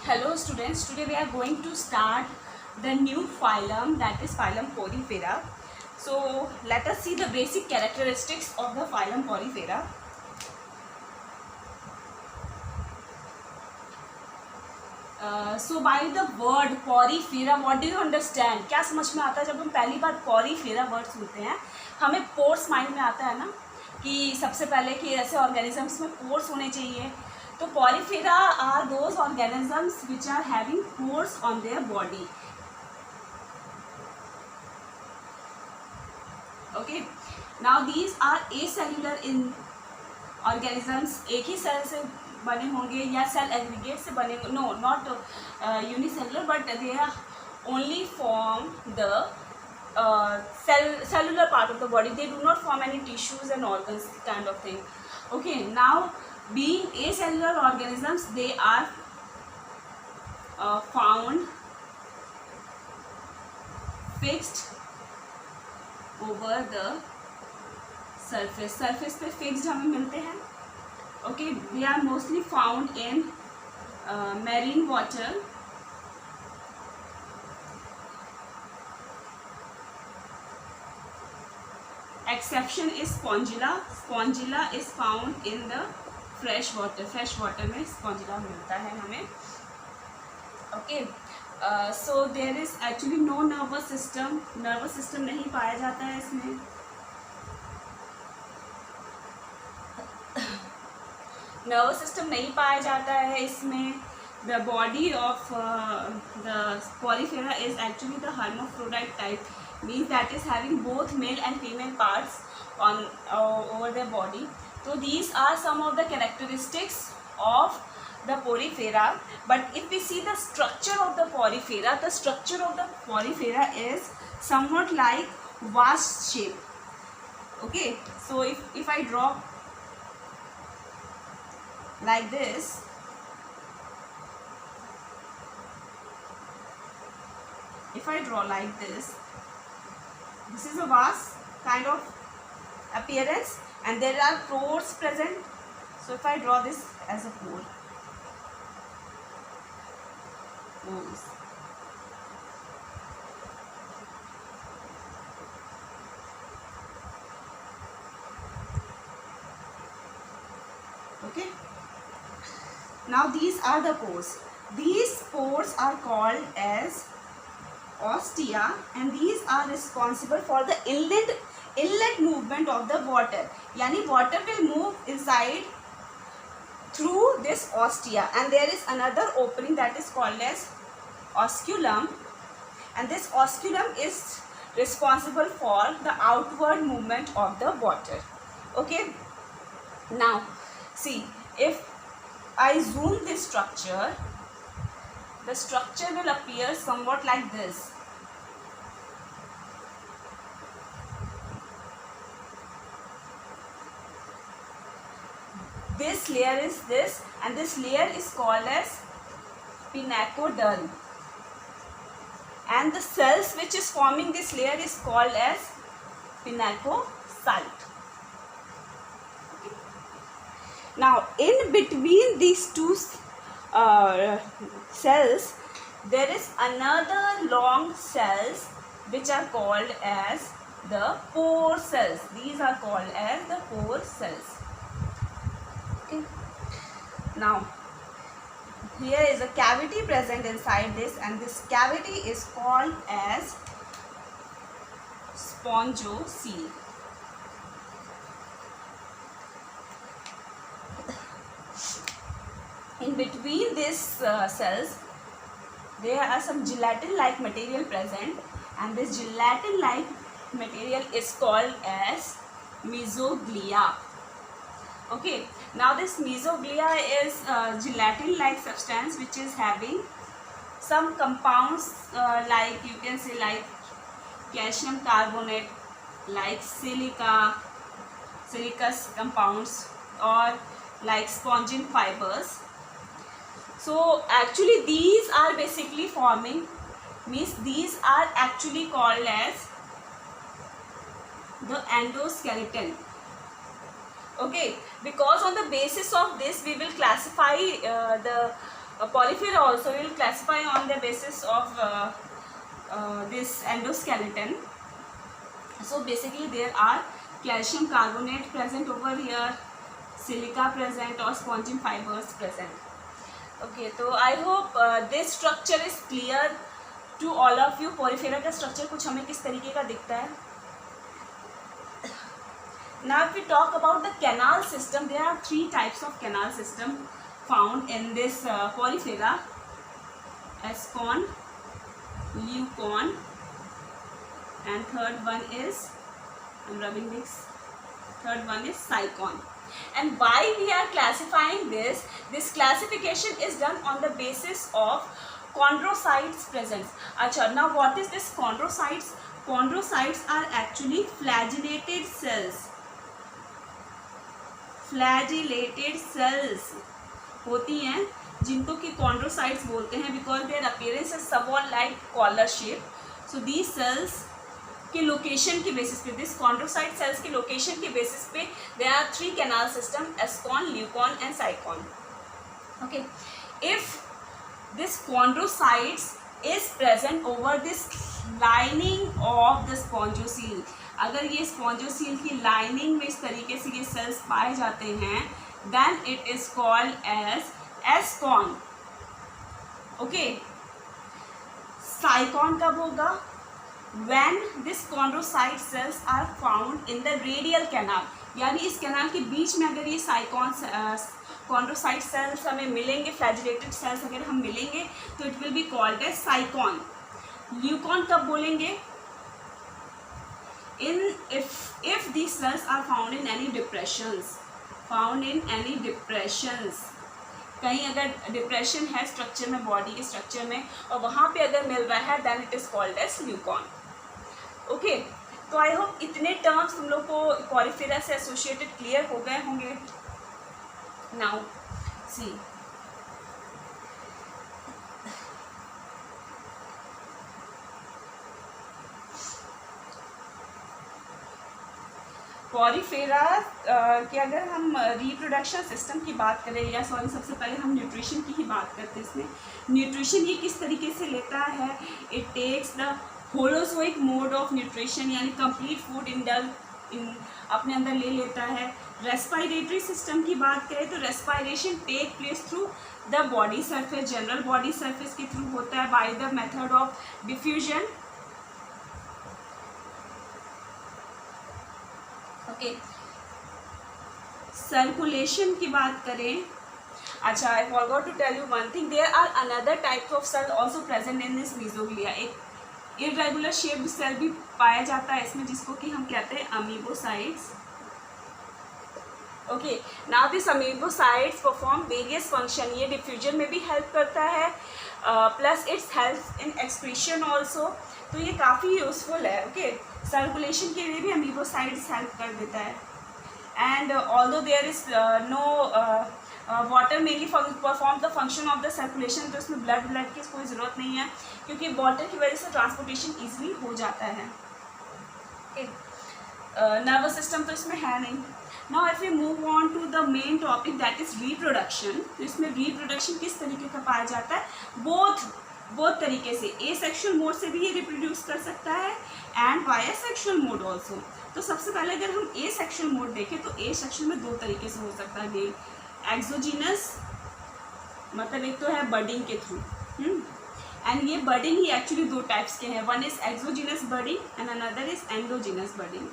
Hello students, today we are going to start the new phylum, that is phylum Porifera. So let us see the basic characteristics of the phylum Porifera. So by the word Porifera, what do you understand? क्या समझ में आता है जब हम पहली बार Porifera word सुनते हैं? हमें pores माइंड में आता है ना कि सबसे पहले कि ऐसे ऑर्गेनिजम्स में pores होने चाहिए. तो Porifera are those organisms which are having pores on their body. Okay. Now these are acellular in organisms. एक ही सेल से बने होंगे या सेल एग्रीगेट से बने, no not unicellular, but they are only form the cellular part of the body. They do not form any tissues and organs kind of thing. Okay, now being acellular organisms, they are found fixed over the surface पे fixed हमें मिलते हैं. Okay, they are mostly found in marine water. Exception is spongilla. Spongilla is found in the fresh water. Fresh water में spongilla मिलता है हमें. Okay, so there is actually no nervous system. Nervous system नहीं पाया जाता है इसमें. Nervous system नहीं पाया जाता है इसमें. The body of the Porifera is actually the hermaphrodite type, means that is having both male and female parts on over their body. So these are some of the characteristics of the Porifera. But if we see the structure of the Porifera, the structure of the Porifera is somewhat like vase shape. Okay, so if I draw like this, if I draw like this is a vase kind of appearance, and there are pores present. So if I draw this as a pore, pores, okay. Now these are the pores. These pores are called as ostia, and these are responsible for the inlet movement of the water. Yani water will move inside through this ostia, and there is another opening that is called as osculum, and this osculum is responsible for the outward movement of the water. Okay, now see, if I zoom this structure, the structure will appear somewhat like this. This layer is this, and this layer is called as pinacoderm, and the cells which is forming this layer is called as pinacocyte. Now in between these two cells, there is another long cells which are called as the pore cells. These are called as the pore cells. Okay. Now here is a cavity present inside this, and this cavity is called as spongocoel. In between these cells, there are some gelatin-like material present, and this gelatin-like material is called as mesoglea. Okay, now this mesoglea is gelatin-like substance which is having some compounds like, you can say, like calcium carbonate, like silicous compounds, or like spongin fibers. So actually these are basically forming, means these are actually called as the endoskeleton. Okay, because on the basis of this we will classify the Porifera also will classify on the basis of this endoskeleton. So basically there are calcium carbonate present over here, silica present or spongin fibers present. Okay, so I hope this structure is clear to all of you. Porifera का structure कुछ हमें किस तरीके का दिखता है. Now if we talk about the canal system, there are 3 types of canal system found in this Porifera: Ascon, Leucon, and third one is, I'm rubbing this, third one is Sycon. And why we are classifying this classification is done on the basis of chondrocytes presence. Acha, now what is this chondrocytes? Chondrocytes are actually flagellated cells. Flagellated cells होती हैं जिनको कि chondrocytes बोलते हैं, because their appearance is somewhat like collar shape. So these cells के location के basis पे, this chondrocyte cells के लोकेशन के बेसिस पे there are 3 canal system: Ascon, Leucon and Sycon. Okay, if this chondrocytes is present over this lining of the spongiocele, अगर ये spongocoel की lining में इस तरीके से ये सेल्स पाए जाते हैं, then it is called as ascon. Okay, sycon कब होगा? When this chondrocyte cells are found in the radial canal, यानी इस कैनाल के बीच में अगर ये साइकॉन कॉन्ड्रोसाइट सेल्स हमें मिलेंगे, फ्लैजिलेटेड सेल्स अगर हम मिलेंगे, तो it will be called as sycon. Leucon कब बोलेंगे? If these cells are found in any depressions, कहीं अगर डिप्रेशन है स्ट्रक्चर में, बॉडी के स्ट्रक्चर में, और वहाँ पे अगर मिल रहा है, then it is called as leucon. Okay, तो आई होप इतने टर्म्स तुम लोग को पोरिफेरा से एसोसिएटेड क्लियर हो गए होंगे. नाउ सी, पोरिफेरा कि अगर हम रिप्रोडक्शन सिस्टम की बात करें, या सॉरी सबसे पहले हम न्यूट्रिशन की ही बात करते हैं. इसमें न्यूट्रिशन ये किस तरीके से लेता है? It takes the holozoic mode of nutrition, यानी कंप्लीट फूड इन अपने अंदर ले लेता है. रेस्पायरेटरी सिस्टम की बात करें तो respiration take place through the body surface, general body surface के थ्रू होता है, by the method of diffusion. Okay, circulation की बात करें. अच्छा, I forgot to tell you one thing, there are another types of cell also present in this mesoglea. एक irregular shaped cell भी पाया जाता है इसमें, जिसको कि हम कहते हैं amoebocytes. Okay, now this amoebocytes perform various function. ये डिफ्यूजन में भी हेल्प करता है, plus it's help in excretion also. तो ये काफ़ी यूजफुल है. ओके, सर्कुलेशन के लिए भी अमीबोसाइट्स हेल्प कर देता है. And although there is no water mainly perform the function of the circulation, तो इसमें ब्लड की कोई ज़रूरत नहीं है, क्योंकि वाटर की वजह से ट्रांसपोर्टेशन ईजिली हो जाता है. नर्वस सिस्टम तो इसमें है नहीं. Now if we move on to the main topic, that is reproduction. तो इसमें रिप्रोडक्शन किस तरीके का पाया जाता है? बोथ तरीके से. ए सेक्शुअल मोड से भी ये रिप्रोड्यूस कर सकता है, and via sexual mode also. तो सबसे पहले अगर हम ए सेक्शुअल मोड देखें तो ए सेक्शुअल में 2 तरीके से हो सकता है मेल. एक्सोजीनस, मतलब एक तो है बर्डिंग के थ्रू, एंड ये बर्डिंग ही एक्चुअली 2 टाइप्स के हैं. One is exogenous budding and another is endogenous budding.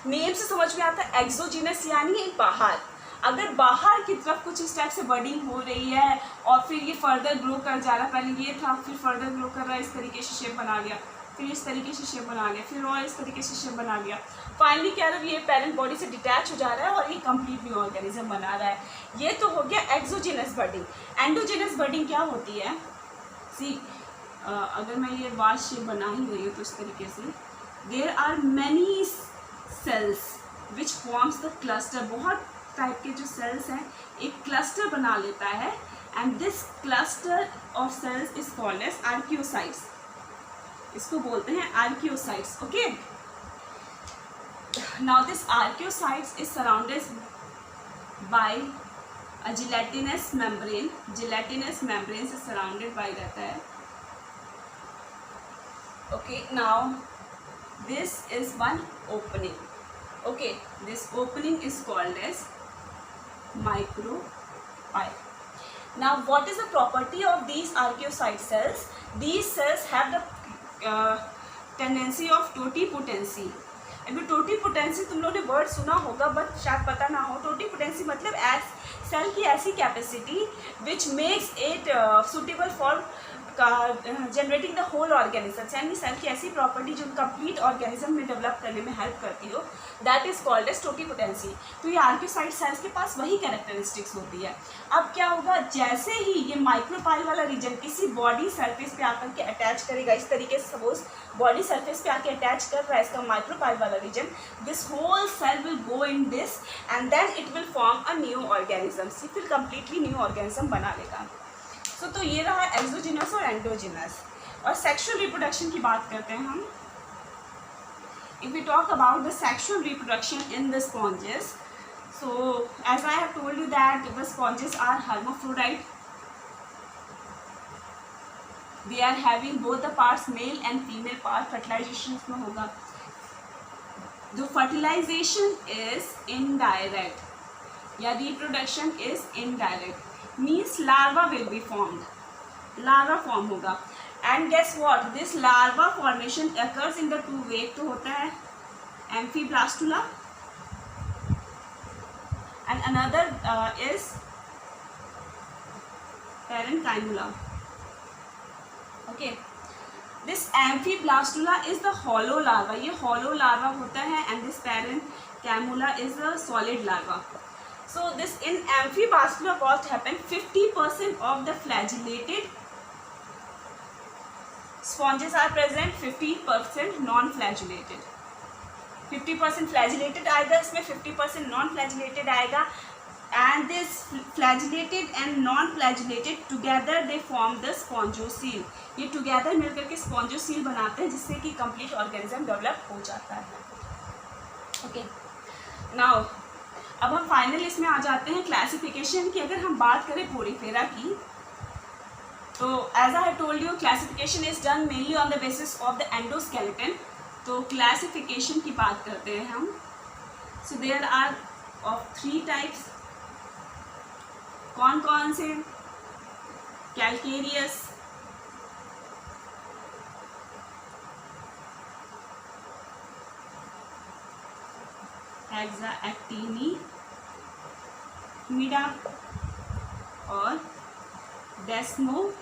Name से समझ में आता है, एक्सोजीनस यानी बाहर. अगर बाहर की तरफ कुछ इस टाइप से बर्डिंग हो रही है और फिर ये फर्दर ग्रो कर जा रहा है, पहले ये था फिर फर्दर ग्रो कर रहा है, इस तरीके से शेप बना लिया, फिर इस तरीके से शेप बना लिया, फिर और इस तरीके से शेप बना लिया, फाइनली क्या है, ये पेरेंट बॉडी से डिटैच हो जा रहा है और ये कंप्लीट न्यू ऑर्गेनिज्म बना रहा है. ये तो हो गया एक्सोजीनस बर्डिंग. एंडोजीनस बर्डिंग क्या होती है? सी, अगर मैं ये वाल शेप बना ही रही हूँ तो इस तरीके से, there are many cells which forms the cluster. बहुत टाइप के जो सेल्स हैं एक क्लस्टर बना लेता है, and this cluster of cells is called as archaeocytes. इसको बोलते हैं archaeocytes. Okay, now this archaeocytes is surrounded by gelatinous membrane से सराउंडेड बाय रहता है. Okay, now this is one opening. Okay, this opening is called as micropyle. Now what is the property of these archaeocyte cells? These cells have the tendency of totipotency. अभी totipotency तुम लोगों ने word सुना होगा but शायद पता ना हो. टोटीपोटेंसी मतलब सेल की ऐसी capacity which makes it suitable for generating the whole organism. यानी सेल की ऐसी प्रॉपर्टी जो कंप्लीट ऑर्गेनिज्म में डेवलप करने में हेल्प करती हो, that is called as totipotency. तो ये आर्कियोसाइट सेल्स के पास वही कैरेक्टरिस्टिक्स होती है. अब क्या होगा, जैसे ही ये माइक्रोपाइल वाला रीजन किसी बॉडी सरफेस पे आकर के अटैच करेगा, इस तरीके से सपोज बॉडी सरफेस पे आके अटैच कर रहा है इसका माइक्रोपाइल वाला region, this whole cell will go in this and then it will form a new organism. फिर कंप्लीटली न्यू ऑर्गेनिज्म बना लेगा. तो ये रहा एक्सोजिनस और एंडोजिनस. और सेक्सुअल रिप्रोडक्शन की बात करते हैं हम. If we talk about the sexual reproduction in the sponges, so as I have told you that the sponges are hermaphrodite. They are having both the parts, male and female part. Fertilization इसमें होगा. The fertilization is indirect या reproduction is indirect. Means larva will be formed. Larva form होगा. And guess what? This larva formation occurs in the two way. तो होता है amphiblastula and another is parenchyma. Okay. This amphiblastula is the hollow larva. ये hollow larva होता है and this parenchyma is the solid larva. So this in amphiblastula what happened, 50% of the flagellated sponges are present, 50% non-flagellated. 50% flagellated आएगा इसमें, 50% non-flagellated आएगा. And this flagellated and non-flagellated together they form the spongocele. ये together मिलकर के spongocele बनाते हैं जिससे कि complete organism develop हो जाता है. Okay. Now अब हम फाइनल इसमें आ जाते हैं क्लासिफिकेशन की. अगर हम बात करें पोरीफेरा की, तो as I have told you classification is done mainly on the basis of the endoskeleton. तो क्लासिफिकेशन की बात करते हैं हम. So there are of 3 types. कौन कौन से? कैलकेरियस, हेक्साएक्टिनिमिडा और डेस्मोस्पोंजोसील.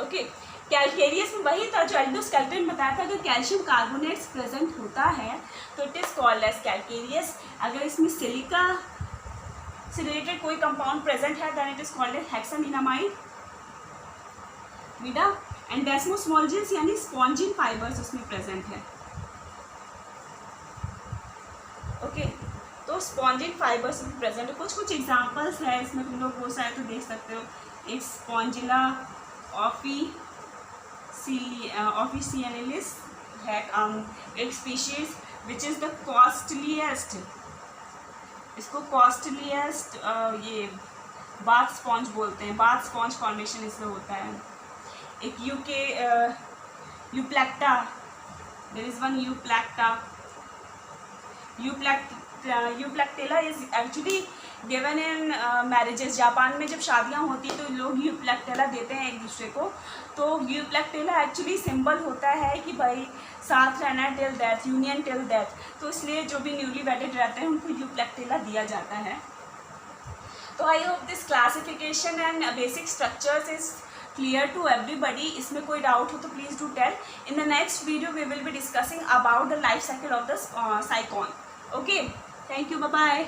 ओके, कैलकेरियस में वही था जो एंडोस्केलेटन बताया था. अगर कैल्शियम कार्बोनेट्स प्रेजेंट होता है तो it is called as calcareous. अगर इसमें सिलिका से रिलेटेड कोई कंपाउंड प्रेजेंट है then it is called as hexactinellida. And demospongiae यानी स्पॉन्जिन फाइबर्स उसमें प्रेजेंट है. ओके, तो स्पॉन्जिन फाइबर्स भी प्रेजेंट है. कुछ एग्जांपल्स है इसमें, तुम लोग बहुत सारे तो देख सकते हो. एक स्पॉन्जिला ऑफिसियनिलिस है एक species which is the costliest. इसको कॉस्टलीस्ट ये बाथ स्पॉन्ज बोलते हैं. बाथ स्पॉन्ज फॉर्मेशन इसमें होता है. एक euplecta, there is one euplectella is actually given in marriages. Japan में जब शादियां होती हैं तो लोग यूप्लेक्टेला देते हैं एक दूसरे को. तो यूप्लेक्टेला एक्चुअली सिंबल होता है कि भाई साथ रहना till death, union till death. तो इसलिए जो भी न्यूली वेडेड रहते हैं उनको यूप्लेक्टेला दिया जाता है. तो I hope this classification and basic structures is clear to everybody. इसमें कोई डाउट हो तो please do tell. In the next video we will be discussing about the life cycle of the sycon. Okay, thank you, bye bye.